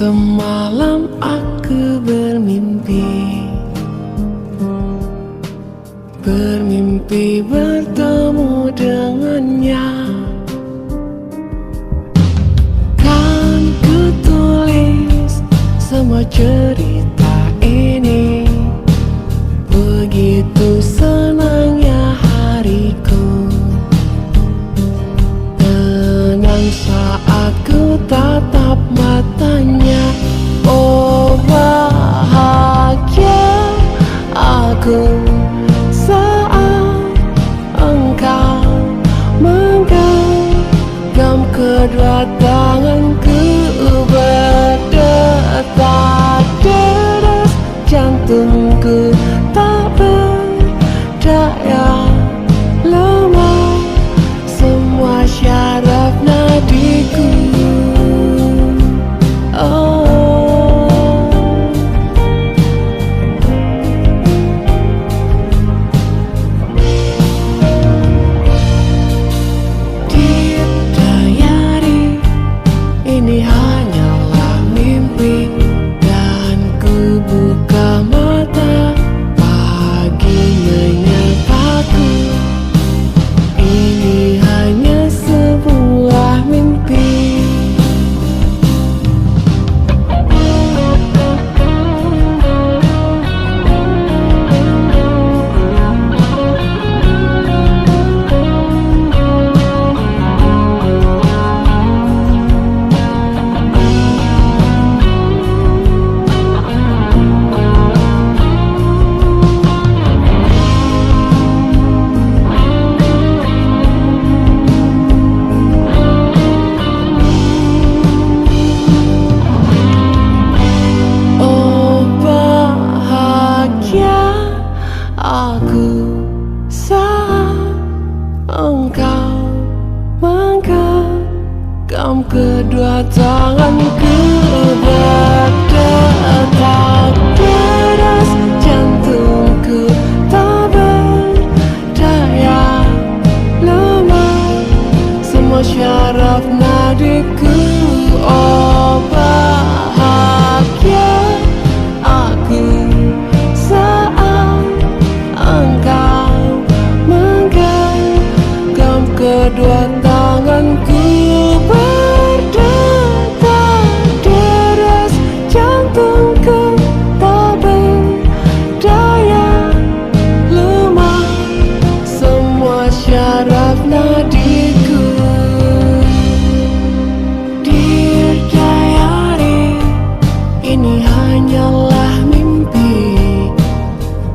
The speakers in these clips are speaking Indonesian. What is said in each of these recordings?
Semalam aku bermimpi bertemu dengannya. Kan ku tulis semua cerita ini, begitu senangnya hariku. Tenang saat ku tatap matanya. Oh bahagia aku saat engkau menggenggam kedua tanganku. Berdetak deras jantungku tak berdaya, lemah semua syaraf nadiku. Ini hanyalah mimpi, dan ku buka mata, pagi menyapaku. Ini hanya sebuah mimpi. Aku saat engkau menggenggam kedua tanganku. Berdetak deras jantungku tak berdaya, lemah semua syaraf nadiku. Oh bahagia aku engkau menggenggam kedua tanganku. Berdetak deras jantungku tak berdaya, lemah semua syaraf nadiku. Dear diary, ini hanyalah mimpi,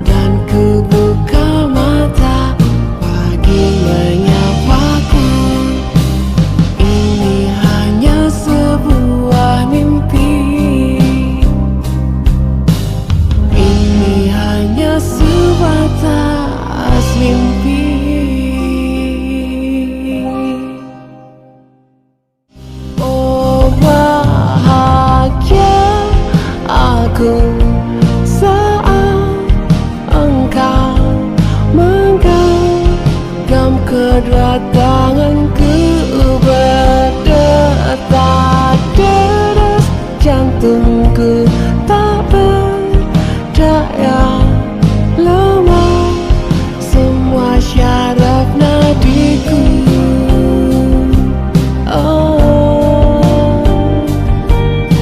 dan ku buka mata, pagi menyapaku. Ini hanya sebuah mimpi. Ini hanya sebatas mimpi. Oh bahagia aku saat engkau menggenggam kedua tanganku. Berdetak